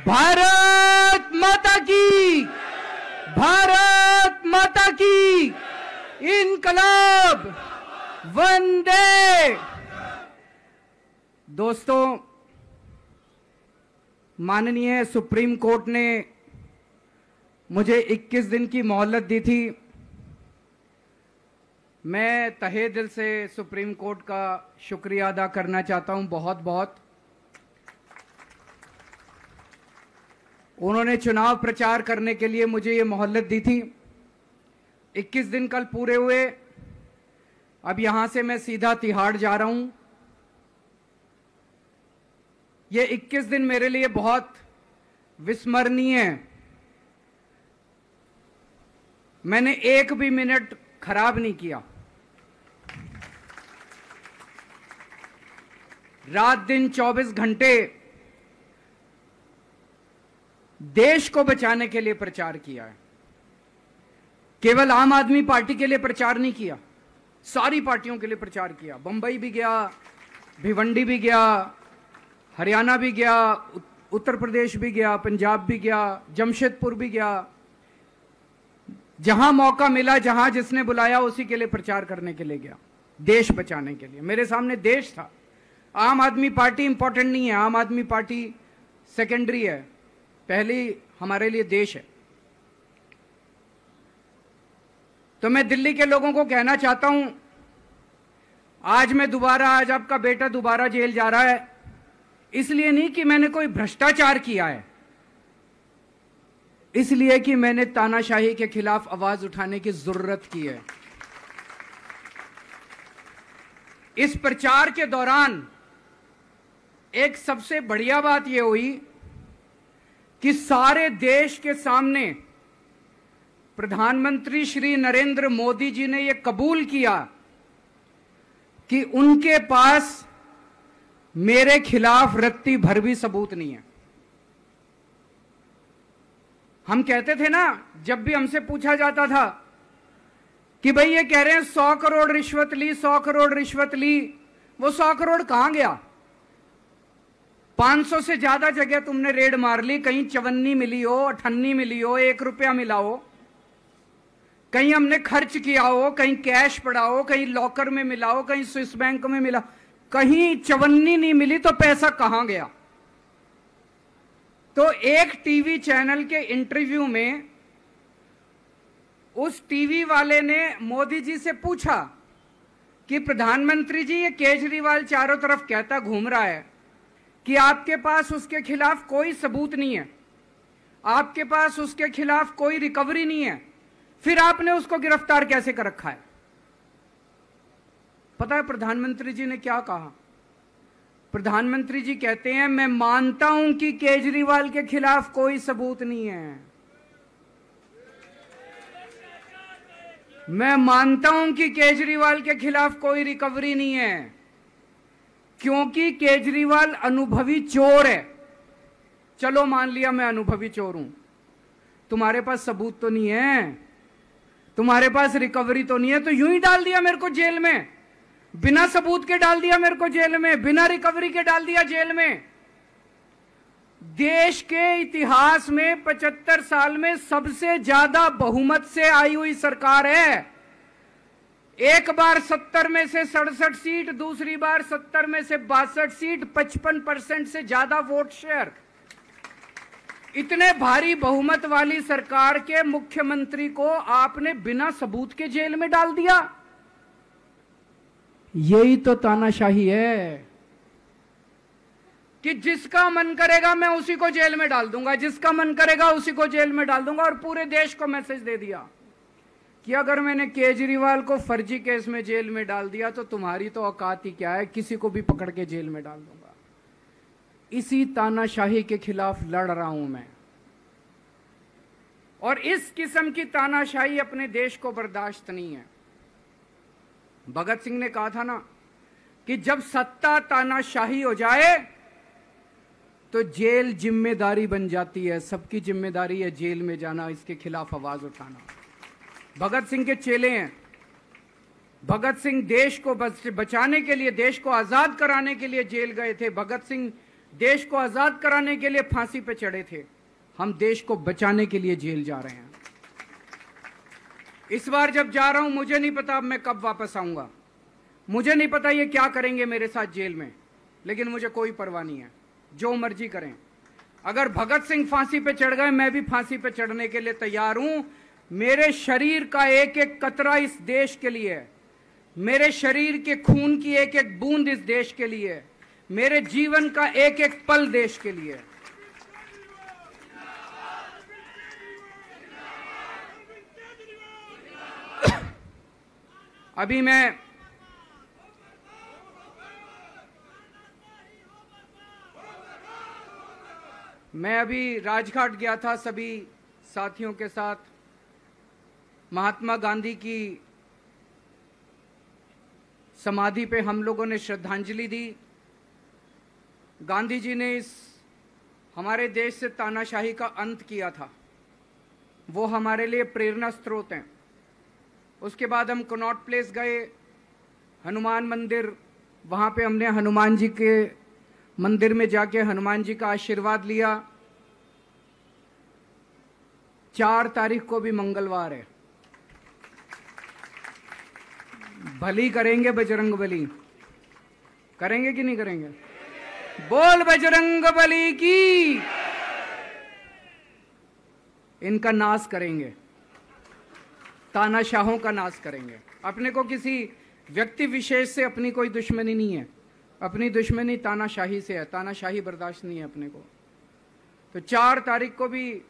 भारत माता की, भारत माता की, इनकलाब, वंदे। दोस्तों, माननीय सुप्रीम कोर्ट ने मुझे 21 दिन की मोहलत दी थी। मैं तहे दिल से सुप्रीम कोर्ट का शुक्रिया अदा करना चाहता हूं, बहुत बहुत। उन्होंने चुनाव प्रचार करने के लिए मुझे ये मोहलत दी थी। 21 दिन कल पूरे हुए। अब यहां से मैं सीधा तिहाड़ जा रहा हूं। ये 21 दिन मेरे लिए बहुत विस्मरणीय है। मैंने एक भी मिनट खराब नहीं किया। रात दिन 24 घंटे देश को बचाने के लिए प्रचार किया है। केवल आम आदमी पार्टी के लिए प्रचार नहीं किया, सारी पार्टियों के लिए प्रचार किया। बंबई भी गया, भिवंडी भी गया, हरियाणा भी गया, उत्तर प्रदेश भी गया, पंजाब भी गया, जमशेदपुर भी गया। जहां मौका मिला, जहां जिसने बुलाया, उसी के लिए प्रचार करने के लिए गया, देश बचाने के लिए। मेरे सामने देश था। आम आदमी पार्टी इंपॉर्टेंट नहीं है, आम आदमी पार्टी सेकेंडरी है, पहली हमारे लिए देश है। तो मैं दिल्ली के लोगों को कहना चाहता हूं, आज आपका बेटा दोबारा जेल जा रहा है, इसलिए नहीं कि मैंने कोई भ्रष्टाचार किया है, इसलिए कि मैंने तानाशाही के खिलाफ आवाज उठाने की जरूरत की है। इस प्रचार के दौरान एक सबसे बढ़िया बात यह हुई कि सारे देश के सामने प्रधानमंत्री श्री नरेंद्र मोदी जी ने यह कबूल किया कि उनके पास मेरे खिलाफ रत्ती भर भी सबूत नहीं है। हम कहते थे ना, जब भी हमसे पूछा जाता था कि भाई ये कह रहे हैं 100 करोड़ रिश्वत ली, 100 करोड़ रिश्वत ली, वो 100 करोड़ कहां गया? 500 से ज्यादा जगह तुमने रेड मार ली, कहीं चवन्नी मिली हो, अठन्नी मिली हो, 1 रुपया मिला हो, कहीं हमने खर्च किया हो, कहीं कैश पड़ा हो, कहीं लॉकर में मिला हो, कहीं स्विस बैंक में मिला, कहीं चवन्नी नहीं मिली, तो पैसा कहां गया? तो एक टीवी चैनल के इंटरव्यू में उस टीवी वाले ने मोदी जी से पूछा कि प्रधानमंत्री जी, ये केजरीवाल चारों तरफ कहता घूम रहा है कि आपके पास उसके खिलाफ कोई सबूत नहीं है, आपके पास उसके खिलाफ कोई रिकवरी नहीं है, फिर आपने उसको गिरफ्तार कैसे कर रखा है? पता है प्रधानमंत्री जी ने क्या कहा? प्रधानमंत्री जी कहते हैं, मैं मानता हूं कि केजरीवाल के खिलाफ कोई सबूत नहीं है, मैं मानता हूं कि केजरीवाल के खिलाफ कोई रिकवरी नहीं है, क्योंकि केजरीवाल अनुभवी चोर है। चलो मान लिया मैं अनुभवी चोर हूं, तुम्हारे पास सबूत तो नहीं है, तुम्हारे पास रिकवरी तो नहीं है, तो यूं ही डाल दिया मेरे को जेल में, बिना सबूत के डाल दिया मेरे को जेल में, बिना रिकवरी के डाल दिया जेल में। देश के इतिहास में 75 साल में सबसे ज्यादा बहुमत से आई हुई सरकार है। एक बार 70 में से 67 सीट, दूसरी बार 70 में से 62 सीट, 55% से ज्यादा वोट शेयर। इतने भारी बहुमत वाली सरकार के मुख्यमंत्री को आपने बिना सबूत के जेल में डाल दिया। यही तो तानाशाही है कि जिसका मन करेगा मैं उसी को जेल में डाल दूंगा, जिसका मन करेगा उसी को जेल में डाल दूंगा। और पूरे देश को मैसेज दे दिया कि अगर मैंने केजरीवाल को फर्जी केस में जेल में डाल दिया तो तुम्हारी तो औकात ही क्या है, किसी को भी पकड़ के जेल में डाल दूंगा। इसी तानाशाही के खिलाफ लड़ रहा हूं मैं, और इस किस्म की तानाशाही अपने देश को बर्दाश्त नहीं है। भगत सिंह ने कहा था ना कि जब सत्ता तानाशाही हो जाए तो जेल जिम्मेदारी बन जाती है, सबकी जिम्मेदारी है जेल में जाना, इसके खिलाफ आवाज उठाना। भगत सिंह के चेले हैं। भगत सिंह देश को बचाने के लिए, देश को आजाद कराने के लिए जेल गए थे। भगत सिंह देश को आजाद कराने के लिए फांसी पे चढ़े थे, हम देश को बचाने के लिए जेल जा रहे हैं। इस बार जब जा रहा हूं, मुझे नहीं पता अब मैं कब वापस आऊंगा, मुझे नहीं पता ये क्या करेंगे मेरे साथ जेल में, लेकिन मुझे कोई परवाह नहीं है, जो मर्जी करें। अगर भगत सिंह फांसी पे चढ़ गए, मैं भी फांसी पे चढ़ने के लिए तैयार हूं। मेरे शरीर का एक एक कतरा इस देश के लिए है, मेरे शरीर के खून की एक एक बूंद इस देश के लिए है, मेरे जीवन का एक एक पल देश के लिए है। अभी मैं अभी राजघाट गया था सभी साथियों के साथ। महात्मा गांधी की समाधि पे हम लोगों ने श्रद्धांजलि दी। गांधी जी ने इस हमारे देश से तानाशाही का अंत किया था, वो हमारे लिए प्रेरणा स्रोत हैं। उसके बाद हम कनॉट प्लेस गए, हनुमान मंदिर, वहाँ पे हमने हनुमान जी के मंदिर में जाके हनुमान जी का आशीर्वाद लिया। 4 तारीख को भी मंगलवार है, भली करेंगे बजरंग बली, करेंगे कि नहीं करेंगे? बोल बजरंग बली की। इनका नाश करेंगे, तानाशाहों का नाश करेंगे। अपने को किसी व्यक्ति विशेष से अपनी कोई दुश्मनी नहीं है, अपनी दुश्मनी तानाशाही से है, तानाशाही बर्दाश्त नहीं है अपने को। तो 4 तारीख को भी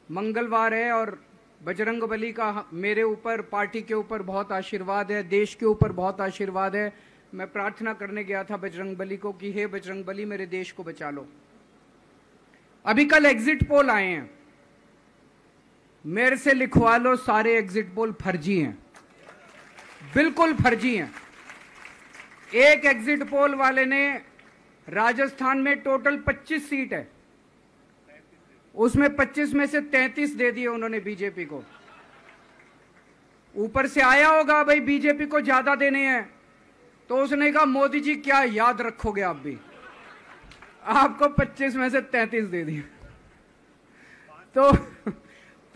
मंगलवार है और बजरंग बली का मेरे ऊपर, पार्टी के ऊपर बहुत आशीर्वाद है, देश के ऊपर बहुत आशीर्वाद है। मैं प्रार्थना करने गया था बजरंग बली को कि हे बजरंग बली, मेरे देश को बचा लो। अभी कल एग्जिट पोल आए हैं, मेरे से लिखवा लो, सारे एग्जिट पोल फर्जी हैं, बिल्कुल फर्जी हैं। एक एग्जिट पोल वाले ने राजस्थान में टोटल 25 सीट है, उसमें 25 में से 33 दे दिए उन्होंने बीजेपी को। ऊपर से आया होगा भाई बीजेपी को ज्यादा देने हैं, तो उसने कहा मोदी जी क्या याद रखोगे आप भी, आपको 25 में से 33 दे दिए। तो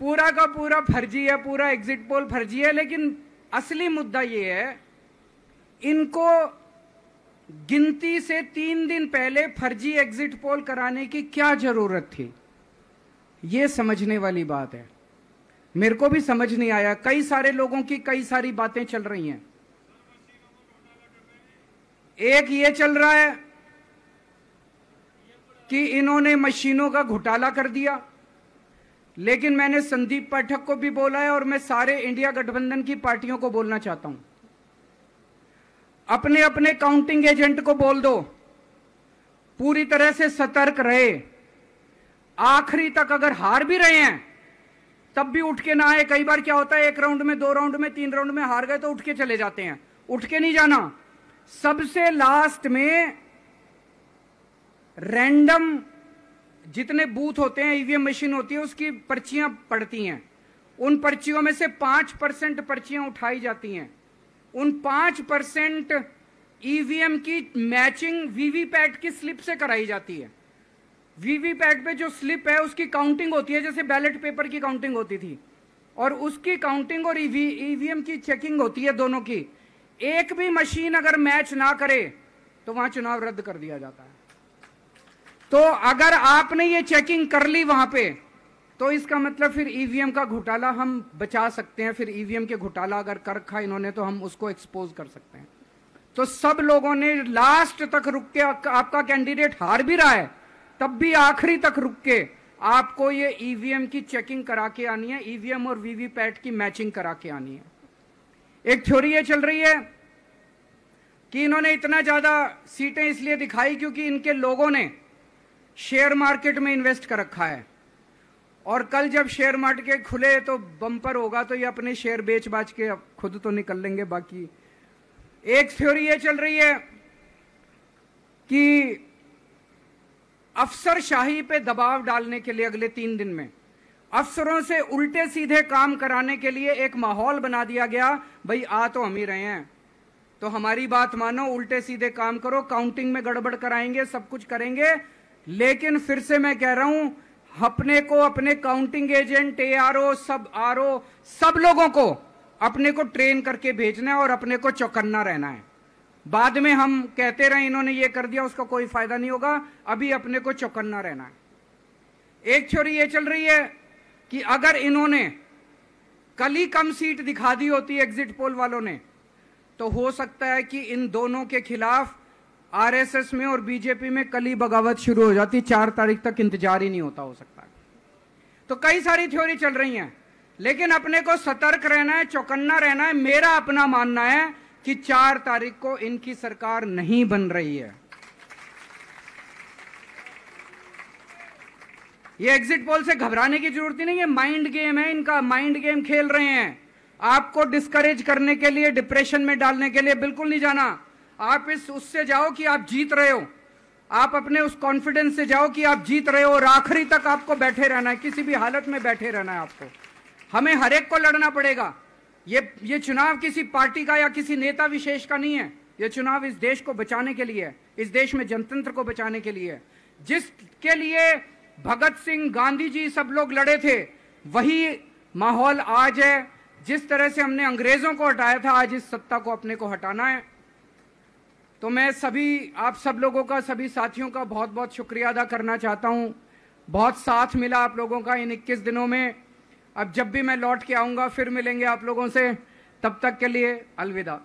पूरा का पूरा फर्जी है, पूरा एग्जिट पोल फर्जी है। लेकिन असली मुद्दा ये है, इनको गिनती से 3 दिन पहले फर्जी एग्जिट पोल कराने की क्या जरूरत थी, ये समझने वाली बात है। मेरे को भी समझ नहीं आया, कई सारे लोगों की कई सारी बातें चल रही हैं। एक ये चल रहा है कि इन्होंने मशीनों का घोटाला कर दिया, लेकिन मैंने संदीप पाठक को भी बोला है और मैं सारे इंडिया गठबंधन की पार्टियों को बोलना चाहता हूं, अपने अपने काउंटिंग एजेंट को बोल दो, पूरी तरह से सतर्क रहे। आखिरी तक अगर हार भी रहे हैं तब भी उठ के ना आए। कई बार क्या होता है, 1 राउंड में, 2 राउंड में, 3 राउंड में हार गए तो उठ के चले जाते हैं, उठ के नहीं जाना। सबसे लास्ट में रैंडम जितने बूथ होते हैं, ईवीएम मशीन होती है, उसकी पर्चियां पड़ती हैं। उन पर्चियों में से 5% पर्चियां उठाई जाती हैं। उन 5% ईवीएम की मैचिंग वीवीपैट की स्लिप से कराई जाती है। वीवीपैट पे जो स्लिप है उसकी काउंटिंग होती है, जैसे बैलेट पेपर की काउंटिंग होती थी, और उसकी काउंटिंग और ईवीएम की चेकिंग होती है दोनों की। एक भी मशीन अगर मैच ना करे तो वहां चुनाव रद्द कर दिया जाता है। तो अगर आपने ये चेकिंग कर ली वहां पे, तो इसका मतलब फिर ईवीएम का घोटाला हम बचा सकते हैं। फिर ईवीएम के घोटाला अगर कर रखा इन्होंने तो हम उसको एक्सपोज कर सकते हैं। तो सब लोगों ने लास्ट तक रुक के, आपका कैंडिडेट हार भी रहा है तब भी आखिरी तक रुक के आपको ये ईवीएम की चेकिंग करा के आनी है, ईवीएम और वीवीपैट की मैचिंग करा के आनी है। एक थ्योरी ये चल रही है कि इन्होंने इतना ज्यादा सीटें इसलिए दिखाई क्योंकि इनके लोगों ने शेयर मार्केट में इन्वेस्ट कर रखा है, और कल जब शेयर मार्केट खुले तो बम्पर होगा, तो ये अपने शेयर बेच बाच के खुद तो निकल लेंगे। बाकी एक थ्योरी ये चल रही है कि अफसरशाही पे दबाव डालने के लिए अगले 3 दिन में अफसरों से उल्टे सीधे काम कराने के लिए एक माहौल बना दिया गया। भाई आ तो हम ही रहे हैं, तो हमारी बात मानो, उल्टे सीधे काम करो, काउंटिंग में गड़बड़ कराएंगे, सब कुछ करेंगे। लेकिन फिर से मैं कह रहा हूं, अपने को, अपने काउंटिंग एजेंट, एआरओ, सब लोगों को अपने को ट्रेन करके भेजना है और अपने को चौकन्ना रहना है। बाद में हम कहते रहे इन्होंने ये कर दिया, उसका कोई फायदा नहीं होगा। अभी अपने को चौकन्ना रहना है। एक थ्योरी ये चल रही है कि अगर इन्होंने कल ही कम सीट दिखा दी होती एग्जिट पोल वालों ने, तो हो सकता है कि इन दोनों के खिलाफ आरएसएस में और बीजेपी में कल ही बगावत शुरू हो जाती। 4 तारीख तक इंतजार ही नहीं होता, हो सकता है। तो कई सारी थ्योरी चल रही हैं, लेकिन अपने को सतर्क रहना है, चौकन्ना रहना है। मेरा अपना मानना है कि 4 तारीख को इनकी सरकार नहीं बन रही है। ये एग्जिट पोल से घबराने की जरूरत ही नहीं है, माइंड गेम है इनका, माइंड गेम खेल रहे हैं। आपको डिस्करेज करने के लिए, डिप्रेशन में डालने के लिए बिल्कुल नहीं जाना। आप उससे जाओ कि आप जीत रहे हो, आप अपने उस कॉन्फिडेंस से जाओ कि आप जीत रहे हो, और आखिरी तक आपको बैठे रहना है, किसी भी हालत में बैठे रहना है आपको। हमें हर एक को लड़ना पड़ेगा। ये चुनाव किसी पार्टी का या किसी नेता विशेष का नहीं है। ये चुनाव इस देश को बचाने के लिए है, इस देश में जनतंत्र को बचाने के लिए है। जिसके लिए भगत सिंह, गांधी जी सब लोग लड़े थे, वही माहौल आज है। जिस तरह से हमने अंग्रेजों को हटाया था, आज इस सत्ता को अपने को हटाना है। तो मैं आप सब लोगों का, सभी साथियों का बहुत बहुत शुक्रिया अदा करना चाहता हूं। बहुत साथ मिला आप लोगों का इन 21 दिनों में। अब जब भी मैं लौट के आऊंगा फिर मिलेंगे आप लोगों से। तब तक के लिए अलविदा।